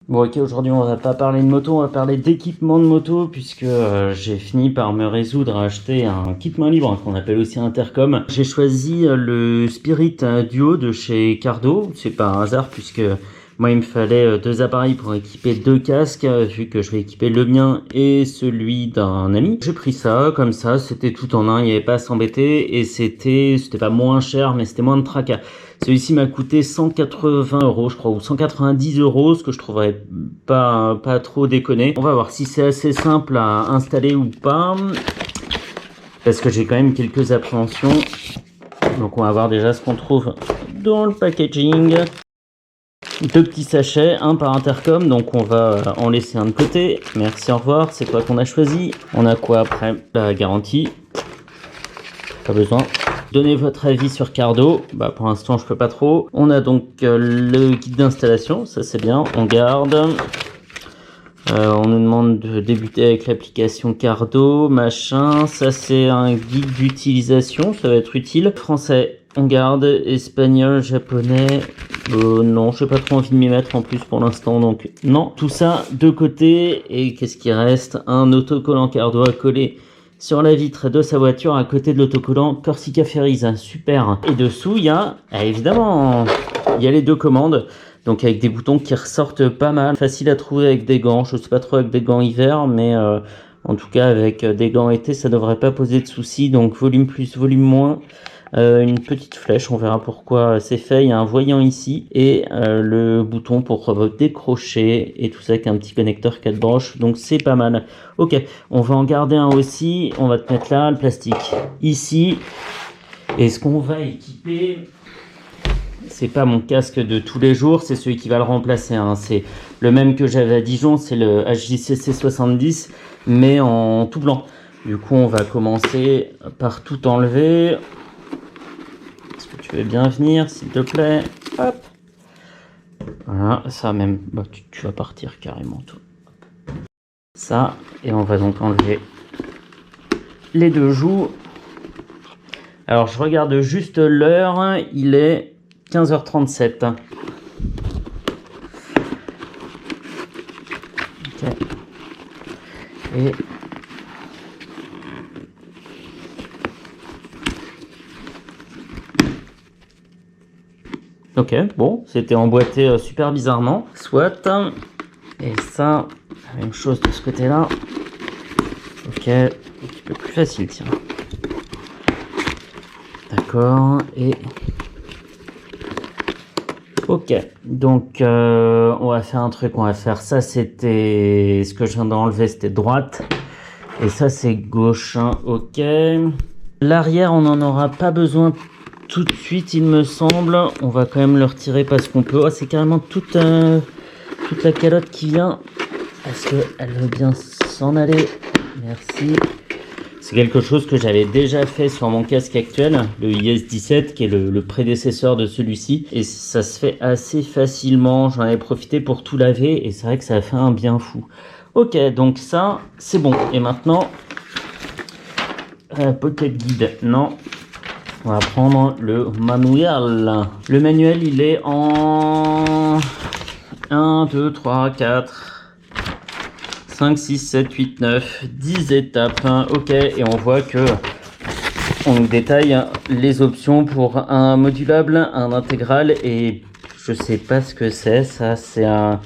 Bon ok, aujourd'hui on va pas parler de moto, on va parler d'équipement de moto puisque j'ai fini par me résoudre à acheter un kit main libre qu'on appelle aussi intercom. J'ai choisi le Spirit Duo de chez Cardo, c'est pas un hasard puisque moi il me fallait deux appareils pour équiper deux casques vu que je vais équiper le mien et celui d'un ami. J'ai pris ça comme ça, c'était tout en un, il n'y avait pas à s'embêter et c'était pas moins cher mais c'était moins de tracas. Celui-ci m'a coûté 180 € je crois, ou 190 €, ce que je trouverais pas trop déconné. On va voir si c'est assez simple à installer ou pas, parce que j'ai quand même quelques appréhensions. Donc on va voir déjà ce qu'on trouve dans le packaging. Deux petits sachets, un par intercom, donc on va en laisser un de côté. Merci, au revoir, c'est toi qu'on a choisi. On a quoi après? La garantie. Pas besoin. Donnez votre avis sur Cardo. Bah pour l'instant je peux pas trop. On a donc le guide d'installation, ça c'est bien, on garde. On nous demande de débuter avec l'application Cardo, machin. Ça c'est un guide d'utilisation, ça va être utile. Français, on garde. Espagnol, japonais. Non, j'ai pas trop envie de m'y mettre en plus pour l'instant, donc non. Tout ça de côté. Et qu'est-ce qui reste? Un autocollant Cardo à coller sur la vitre de sa voiture à côté de l'autocollant Corsica Ferries, super. Et dessous il y a, évidemment, il y a les deux commandes, donc avec des boutons qui ressortent pas mal, facile à trouver avec des gants. Je sais pas trop avec des gants hiver, mais en tout cas avec des gants été ça devrait pas poser de soucis. Donc volume plus, volume moins. Une petite flèche, on verra pourquoi c'est fait. Il y a un voyant ici et le bouton pour décrocher et tout ça avec un petit connecteur 4 branches, donc c'est pas mal. Ok, on va en garder un aussi. On va te mettre là le plastique ici. Et ce qu'on va équiper, c'est pas mon casque de tous les jours, c'est celui qui va le remplacer, hein. C'est le même que j'avais à Dijon, c'est le HJCC 70 mais en tout blanc. Du coup on va commencer par tout enlever. Tu veux bien venir, s'il te plaît? Hop. Voilà, ça même. Bah, tu vas partir carrément, toi. Ça, et on va donc enlever les deux joues. Alors, je regarde juste l'heure. Il est 15h37. Ok. Et. Ok, bon, c'était emboîté super bizarrement. Soit. Et ça, la même chose de ce côté-là. Ok, un petit peu plus facile, tiens. D'accord, et... Ok, donc on va faire un truc, on va faire ça, c'était... Ce que je viens d'enlever, c'était droite. Et ça, c'est gauche, hein. Ok. L'arrière, on n'en aura pas besoin tout de suite, il me semble. On va quand même le retirer parce qu'on peut... Oh, c'est carrément toute la calotte qui vient. Est-ce qu'elle veut bien s'en aller? Merci. C'est quelque chose que j'avais déjà fait sur mon casque actuel, le IS-17, qui est le prédécesseur de celui-ci. Et ça se fait assez facilement. J'en avais profité pour tout laver et c'est vrai que ça a fait un bien fou. Ok, donc ça, c'est bon. Et maintenant, pocket guide, non. On va prendre le manuel. Le manuel, il est en 1, 2, 3, 4, 5, 6, 7, 8, 9, 10 étapes. Ok, et on voit que on détaille les options pour un modulable, un intégral, et je sais pas ce que c'est. Ça, c'est un...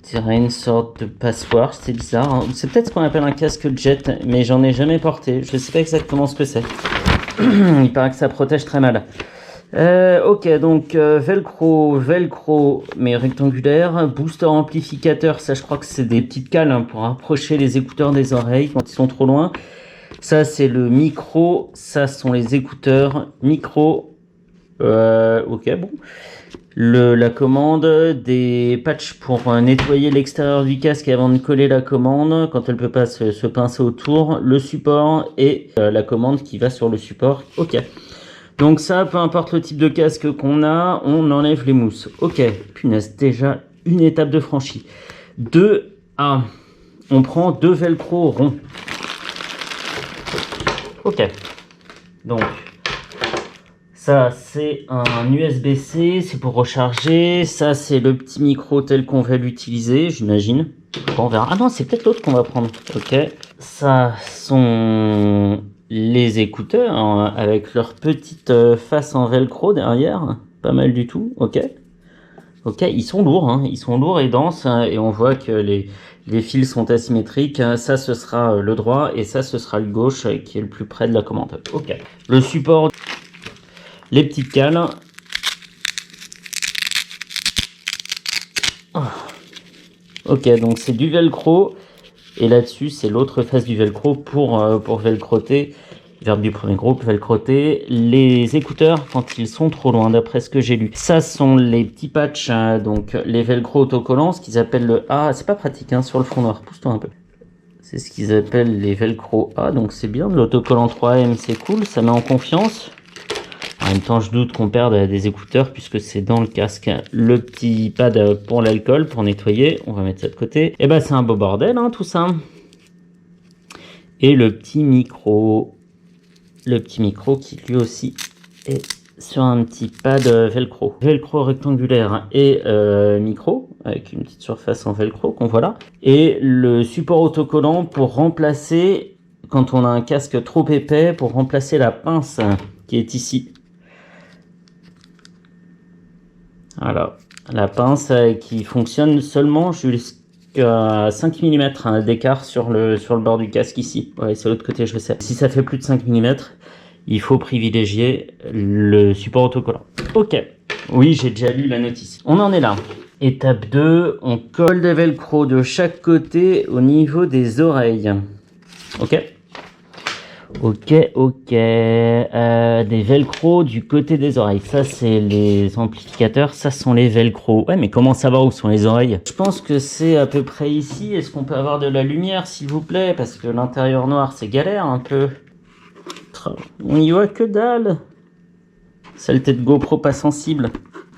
Je dirais une sorte de passoire, c'est bizarre, hein. C'est peut-être ce qu'on appelle un casque jet, mais j'en ai jamais porté. Je sais pas exactement ce que c'est. Il paraît que ça protège très mal. Ok, donc velcro, mais rectangulaire. Booster amplificateur, ça je crois que c'est des petites cales, hein, pour rapprocher les écouteurs des oreilles quand ils sont trop loin. Ça c'est le micro, ça sont les écouteurs micro. Ok, bon. La commande, des patchs pour nettoyer l'extérieur du casque avant de coller la commande quand elle peut pas se pincer autour, le support et la commande qui va sur le support. Ok. Donc ça, peu importe le type de casque qu'on a, on enlève les mousses. Ok, punaise, déjà une étape de franchie. 2A, on prend deux velcro ronds. Ok, donc Ça, c'est un USB-C, c'est pour recharger. Ça, c'est le petit micro tel qu'on va l'utiliser, j'imagine. Bon, on verra. Ah non, c'est peut-être l'autre qu'on va prendre. Ok. Ça sont les écouteurs hein, avec leur petite face en velcro derrière. Pas mal du tout. Ok. Ok, ils sont lourds, hein. Ils sont lourds et denses hein, et on voit que les fils sont asymétriques. Ça, ce sera le droit et ça, ce sera le gauche qui est le plus près de la commande. Ok. Le support, les petites cales. Ok, donc c'est du velcro et là-dessus, c'est l'autre face du velcro pour velcroter. Verbe du premier groupe, velcroter les écouteurs quand ils sont trop loin, d'après ce que j'ai lu. Ça sont les petits patchs, hein, donc les velcro autocollants, ce qu'ils appellent le A. C'est pas pratique hein, sur le fond noir, pousse-toi un peu. C'est ce qu'ils appellent les velcro A, donc c'est bien. L'autocollant 3M, c'est cool, ça met en confiance. En même temps, je doute qu'on perde des écouteurs puisque c'est dans le casque. Le petit pad pour l'alcool, pour nettoyer, on va mettre ça de côté. Et ben c'est un beau bordel, hein, tout ça. Et le petit micro. Le petit micro qui lui aussi est sur un petit pad velcro. Velcro rectangulaire et micro, avec une petite surface en velcro qu'on voit là. Et le support autocollant pour remplacer, quand on a un casque trop épais, pour remplacer la pince qui est ici. Voilà, la pince qui fonctionne seulement jusqu'à 5 mm d'écart sur le bord du casque ici. Ouais, c'est l'autre côté, je sais. Si ça fait plus de 5 mm, il faut privilégier le support autocollant. Ok, oui, j'ai déjà lu la notice. On en est là. Étape 2, on colle des velcro de chaque côté au niveau des oreilles. Ok. Ok, ok. Des velcro du côté des oreilles. Ça, c'est les amplificateurs. Ça sont les velcro. Ouais, mais comment savoir où sont les oreilles? Je pense que c'est à peu près ici. Est-ce qu'on peut avoir de la lumière, s'il vous plaît? Parce que l'intérieur noir, c'est galère un peu. On y voit que dalle. Saleté de GoPro pas sensible.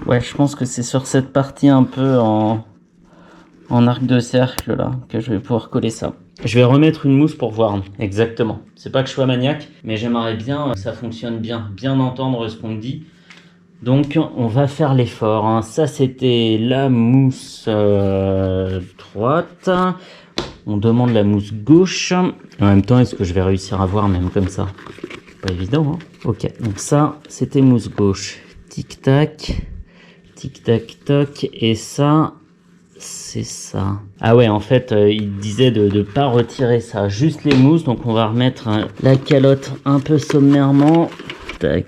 Ouais, je pense que c'est sur cette partie un peu en arc de cercle là que je vais pouvoir coller ça. Je vais remettre une mousse pour voir exactement. C'est pas que je sois maniaque, mais j'aimerais bien que ça fonctionne bien entendre ce qu'on me dit. Donc on va faire l'effort. Hein. Ça c'était la mousse droite. On demande la mousse gauche. En même temps, est-ce que je vais réussir à voir même comme ça? Pas évident, hein. Ok, donc ça c'était mousse gauche. Tic tac, toc. Et ça, c'est ça. Ah ouais, en fait, il disait de ne pas retirer ça, juste les mousses. Donc on va remettre la calotte un peu sommairement. Tac.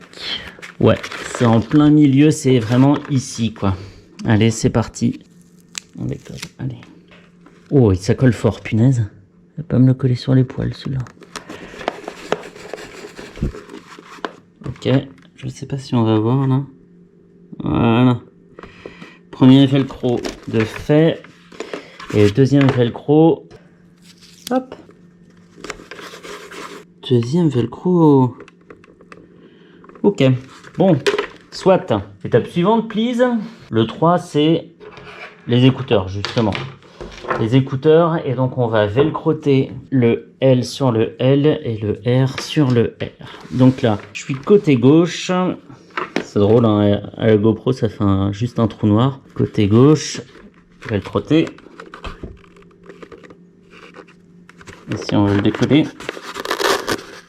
Ouais, c'est en plein milieu, c'est vraiment ici, quoi. Allez, c'est parti. On décolle, allez. Oh, ça colle fort, punaise. Je vais pas me le coller sur les poils, celui-là. Ok, je sais pas si on va voir, là. Voilà. Premier velcro de fait. Et deuxième velcro. Hop. Deuxième velcro. Ok. Bon. Soit. Étape suivante, please. Le 3, c'est les écouteurs, justement. Les écouteurs. Et donc, on va velcroter le L sur le L et le R sur le R. Donc là, je suis côté gauche. C'est drôle, hein, à la GoPro, ça fait juste un trou noir. Côté gauche, velcroter. Et si on veut le décoller,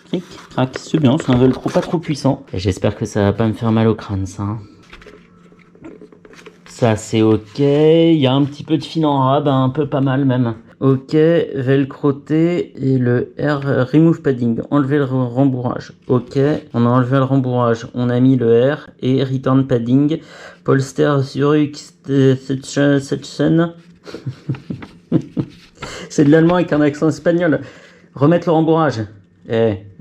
cric, crac, c'est bien, c'est un velcro pas trop puissant. Et j'espère que ça va pas me faire mal au crâne, ça. Hein. Ça, c'est ok. Il y a un petit peu de fil en rab, un peu pas mal même. Ok, velcroter et le R, remove padding, enlever le rembourrage. Ok, on a enlevé le rembourrage, on a mis le R et return padding, polster Zurich Section. C'est de l'allemand avec un accent espagnol. Remettre le rembourrage.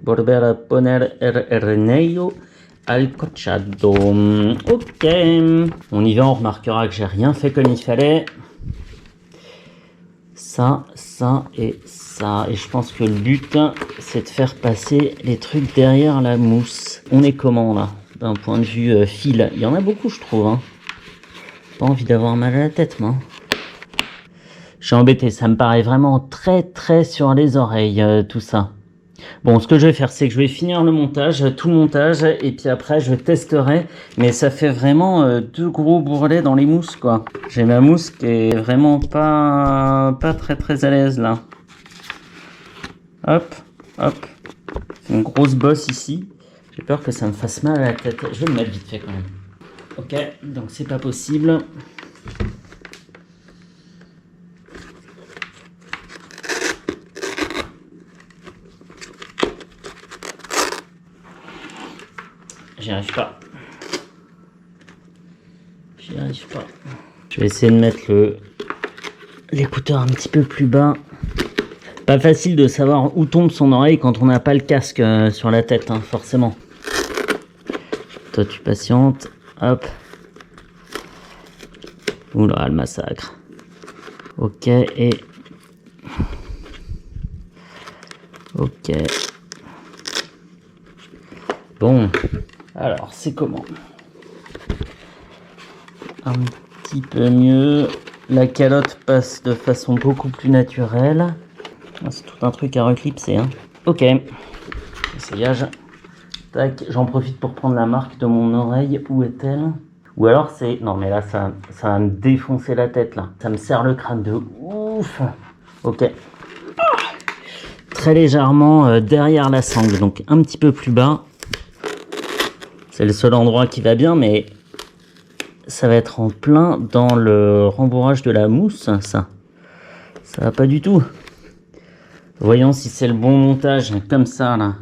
Volver a poner el reneio al cochado. Ok, on y va, on remarquera que j'ai rien fait comme il fallait. Ça et ça. Et je pense que le but, c'est de faire passer les trucs derrière la mousse. On est comment là, d'un point de vue fil? Il y en a beaucoup, je trouve. Hein. Pas envie d'avoir mal à la tête, moi. Je suis embêté, ça me paraît vraiment très sur les oreilles, tout ça. Bon, ce que je vais faire, c'est que je vais finir le montage, tout le montage, et puis après je testerai. Mais ça fait vraiment deux gros bourrelets dans les mousses, quoi. J'ai ma mousse qui est vraiment pas très à l'aise là. Hop, hop. C'est une grosse bosse ici. J'ai peur que ça me fasse mal à la tête. Je vais le mettre vite fait quand même. Ok, donc c'est pas possible. J'y arrive pas. J'y arrive pas. Je vais essayer de mettre l'écouteur un petit peu plus bas. Pas facile de savoir où tombe son oreille quand on n'a pas le casque sur la tête, hein, forcément. Toi tu patientes. Hop. Oula, le massacre. Ok, et... Ok. Bon. Alors, c'est comment? Un petit peu mieux. La calotte passe de façon beaucoup plus naturelle. C'est tout un truc à reclipser, hein. Ok. Essayage. Tac. J'en profite pour prendre la marque de mon oreille. Où est-elle? Ou alors c'est... Non, mais là, ça va me défoncer la tête, là. Ça me serre le crâne de ouf. Ok. Très légèrement derrière la sangle. Donc, un petit peu plus bas. C'est le seul endroit qui va bien, mais ça va être en plein dans le rembourrage de la mousse, ça. Ça va pas du tout. Voyons si c'est le bon montage, comme ça, là.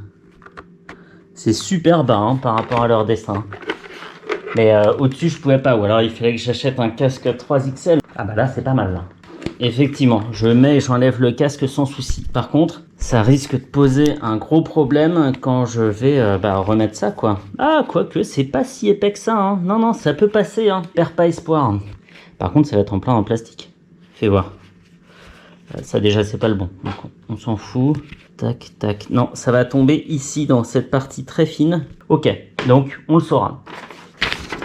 C'est super bas, hein, par rapport à leur dessin. Mais au-dessus, je pouvais pas. Ou alors, il fallait que j'achète un casque 3XL. Ah bah là, c'est pas mal, là. Effectivement, je mets et j'enlève le casque sans souci. Par contre, ça risque de poser un gros problème quand je vais remettre ça, quoi. Ah, quoique, c'est pas si épais que ça, hein. Non, non, ça peut passer, hein. Perds pas espoir. Par contre, ça va être en plein en plastique. Fais voir. Ça, déjà, c'est pas le bon. Donc, on s'en fout. Tac, tac. Non, ça va tomber ici, dans cette partie très fine. Ok, donc, on le saura.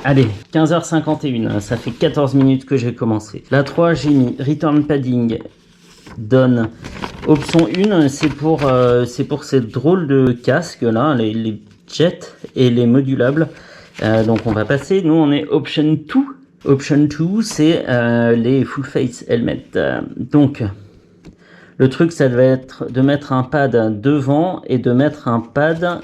Allez, 15h51, ça fait 14 minutes que j'ai commencé. La 3, j'ai mis Return Padding, Done. Option 1, c'est pour ces drôles de casques là, les jets et les modulables. Donc on va passer, nous on est Option 2. Option 2, c'est les Full Face Helmet. Donc, le truc, ça devait être de mettre un pad devant et de mettre un pad...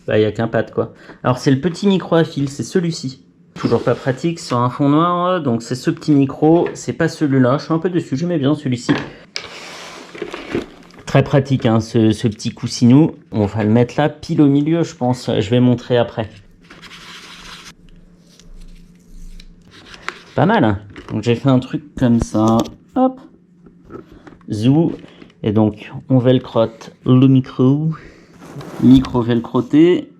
Bah, il n'y a qu'un pad, quoi. Alors, c'est le petit micro à fil, c'est celui-ci. Toujours pas pratique sur un fond noir, donc c'est ce petit micro, c'est pas celui-là. Je suis un peu dessus, j'aimais bien celui-ci. Très pratique, hein, ce petit coussinou. On va le mettre là, pile au milieu, je pense. Je vais montrer après. Pas mal, hein. Donc, j'ai fait un truc comme ça. Hop. Zou. Et donc, on velcrotte le micro. Micro velcroté.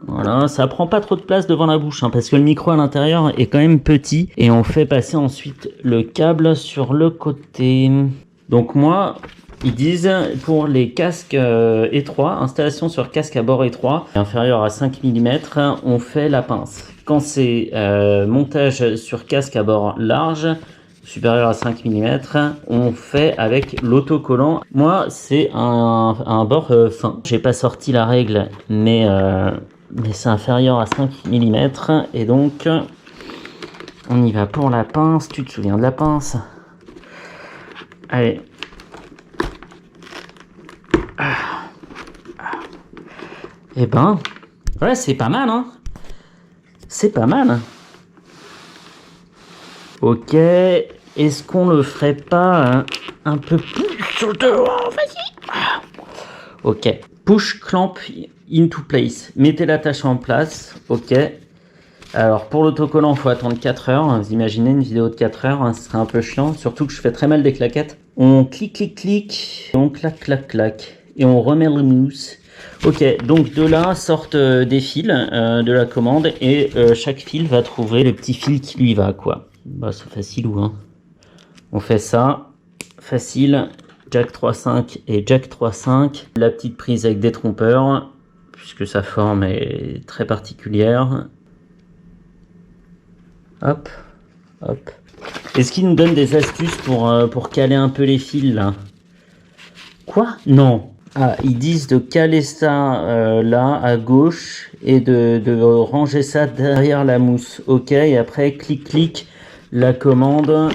Voilà, ça prend pas trop de place devant la bouche, hein, parce que le micro à l'intérieur est quand même petit. Et on fait passer ensuite le câble sur le côté. Donc moi, ils disent pour les casques étroits, installation sur casque à bord étroit, inférieur à 5 mm, on fait la pince. Quand c'est montage sur casque à bord large, supérieur à 5 mm, on fait avec l'autocollant. Moi, c'est un bord fin. J'ai pas sorti la règle, mais c'est inférieur à 5 mm. Et donc, on y va pour la pince. Tu te souviens de la pince? Allez. Et ben, ouais, c'est pas mal, hein. C'est pas mal. Ok, est-ce qu'on le ferait pas un peu plus sur le devant? Vas-y. Ok, push clamp into place. Mettez l'attache en place. Ok. Alors pour l'autocollant, il faut attendre 4 heures. Vous imaginez une vidéo de 4 heures, hein, ce serait un peu chiant. Surtout que je fais très mal des claquettes. On clic, clic, clic. Et on clac, clac, clac. Et on remet le mousse. Ok, donc de là sortent des fils de la commande. Et chaque fil va trouver le petit fil qui lui va, quoi. Bah, c'est facile ou hein. On fait ça. Facile. Jack 3.5 et Jack 3.5. La petite prise avec des trompeurs. Puisque sa forme est très particulière. Hop, hop. Est-ce qu'ils nous donnent des astuces pour caler un peu les fils là? Quoi? Non. Ah, ils disent de caler ça là, à gauche, et de ranger ça derrière la mousse. Ok, et après, clic, la commande.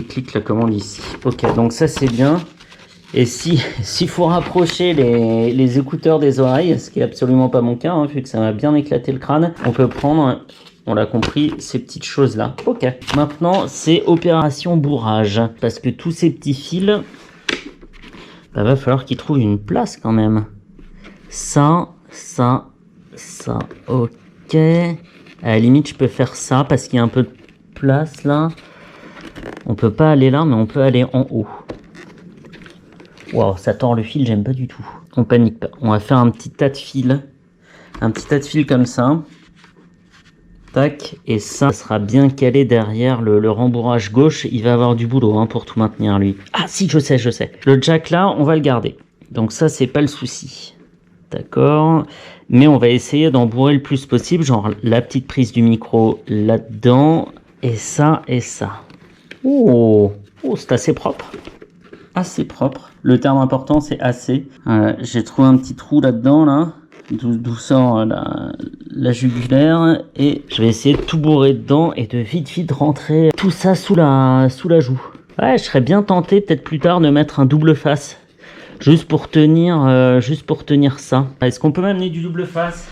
Clic, la commande ici. Ok, donc ça c'est bien. Et s'il faut rapprocher les écouteurs des oreilles, ce qui est absolument pas mon cas, hein, vu que ça m'a bien éclaté le crâne, on peut prendre, on l'a compris, ces petites choses-là. Ok, maintenant c'est opération bourrage, parce que tous ces petits fils... Bah, va falloir qu'il trouve une place quand même. Ça. Ok. À la limite, je peux faire ça parce qu'il y a un peu de place là. On peut pas aller là, mais on peut aller en haut. Waouh, ça tord le fil, j'aime pas du tout. On panique pas. On va faire un petit tas de fils. Un petit tas de fils comme ça. Tac. Et ça sera bien calé derrière le rembourrage gauche. Il va avoir du boulot hein, pour tout maintenir lui. Ah si, je sais. Le jack là, on va le garder. Donc ça, c'est pas le souci. D'accord. Mais on va essayer d'embourrer le plus possible. Genre la petite prise du micro là-dedans. Et ça. Oh, c'est assez propre. Assez propre. Le terme important, c'est assez. J'ai trouvé un petit trou là-dedans, là. D'où sort la jugulaire. Et je vais essayer de tout bourrer dedans et de vite rentrer tout ça sous la joue. Ouais, je serais bien tenté, peut-être plus tard, de mettre un double face. Juste pour tenir ça. Est-ce qu'on peut m'amener du double face?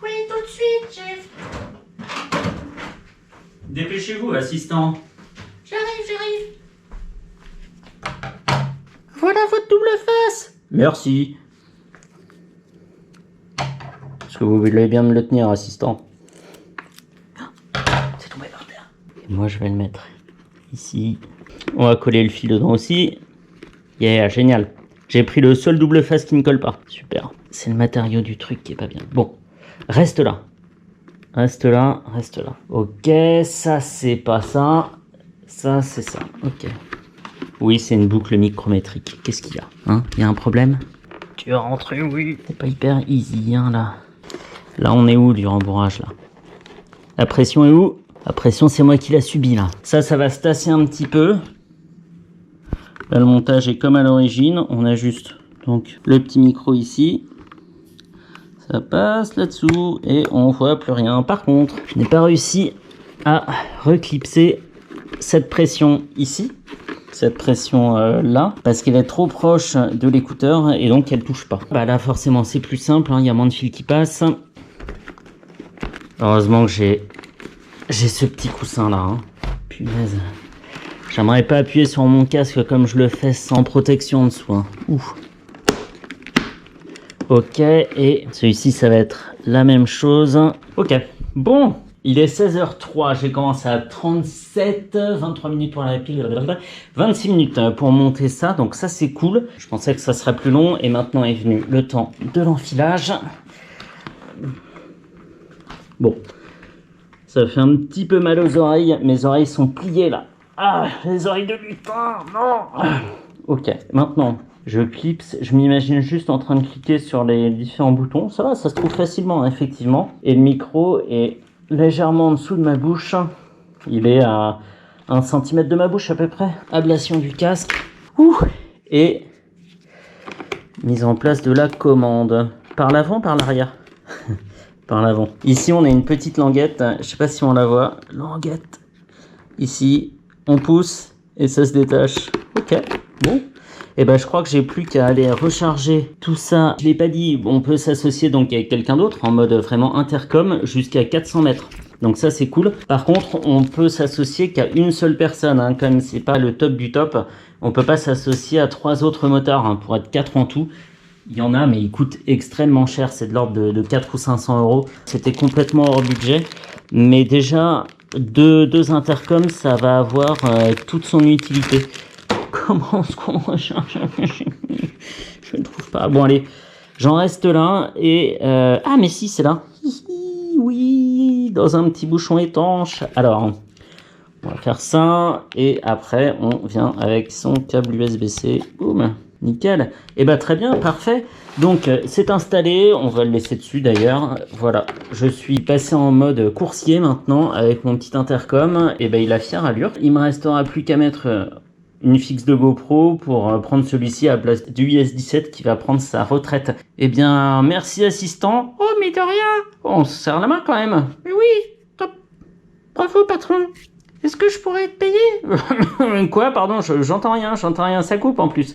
Oui, tout de suite, chef. Dépêchez-vous, assistant. J'arrive. Voilà votre double face. Merci. Est-ce que vous voulez bien me le tenir, assistant? C'est tombé par terre. Et moi, je vais le mettre ici. On va coller le fil dedans aussi. Yeah, génial. J'ai pris le seul double face qui ne colle pas. Super. C'est le matériau du truc qui est pas bien. Bon, reste là. Ok, ça c'est pas ça. Ça c'est ça. Ok. Oui, c'est une boucle micrométrique. Qu'est-ce qu'il y a? Hein? Il y a un problème? Tu vas rentrer, oui. C'est pas hyper easy, hein, là. Là, on est où du rembourrage, là? La pression est où? La pression, c'est moi qui l'a subie, là. Ça va se tasser un petit peu. Là, le montage est comme à l'origine. On ajuste donc le petit micro ici. Ça passe là-dessous et on voit plus rien. Par contre, je n'ai pas réussi à reclipser cette pression ici. Cette pression là, parce qu'elle est trop proche de l'écouteur et donc elle touche pas. Bah là, forcément, c'est plus simple. Il y a moins de fils qui passent. Heureusement que j'ai ce petit coussin là. Hein. Punaise. J'aimerais pas appuyer sur mon casque comme je le fais sans protection en dessous. Hein. Ouf. Ok, et celui-ci, ça va être la même chose. Ok, bon, il est 16h03, j'ai commencé à 37, 23 minutes pour la pile, 26 minutes pour monter ça, donc ça c'est cool. Je pensais que ça serait plus long, et maintenant est venu le temps de l'enfilage. Bon, ça fait un petit peu mal aux oreilles, mes oreilles sont pliées là. Ah, les oreilles de lutin, non. Ok, maintenant... Je clipse, je m'imagine juste en train de cliquer sur les différents boutons. Ça va, ça se trouve facilement, effectivement. Et le micro est légèrement en dessous de ma bouche. Il est à 1 cm de ma bouche à peu près. Ablation du casque. Ouh. Et mise en place de la commande. Par l'avant, par l'arrière. Par l'avant. Ici, on a une petite languette. Je sais pas si on la voit. Languette. Ici, on pousse et ça se détache. Ok, bon. Et ben je crois que j'ai plus qu'à aller recharger tout ça. Je l'ai pas dit, on peut s'associer donc avec quelqu'un d'autre en mode vraiment intercom jusqu'à 400 mètres. Donc ça c'est cool. Par contre, on peut s'associer qu'à une seule personne, hein, comme c'est pas le top du top. On peut pas s'associer à 3 autres motards hein, pour être 4 en tout. Il y en a, mais ils coûtent extrêmement cher. C'est de l'ordre de 4 ou 500 euros. C'était complètement hors budget. Mais déjà, deux intercoms, ça va avoir toute son utilité. Comment est-ce qu'on recherche? Je ne trouve pas. Bon, allez, j'en reste là. Et ah, mais si, c'est là. Oui, dans un petit bouchon étanche. Alors, on va faire ça. Et après, on vient avec son câble USB-C. Boum. Nickel. Et bah très bien, parfait. Donc c'est installé, on va le laisser dessus d'ailleurs. Voilà, je suis passé en mode coursier maintenant avec mon petit intercom. Et bah il a fière allure. Il me restera plus qu'à mettre une fixe de GoPro pour prendre celui-ci à la place du US-17 qui va prendre sa retraite. Eh bien, merci assistant. Oh, mais de rien. On se serre la main quand même. Mais oui, top. Bravo, patron. Est-ce que je pourrais être payé? Quoi, pardon, j'entends rien, ça coupe en plus.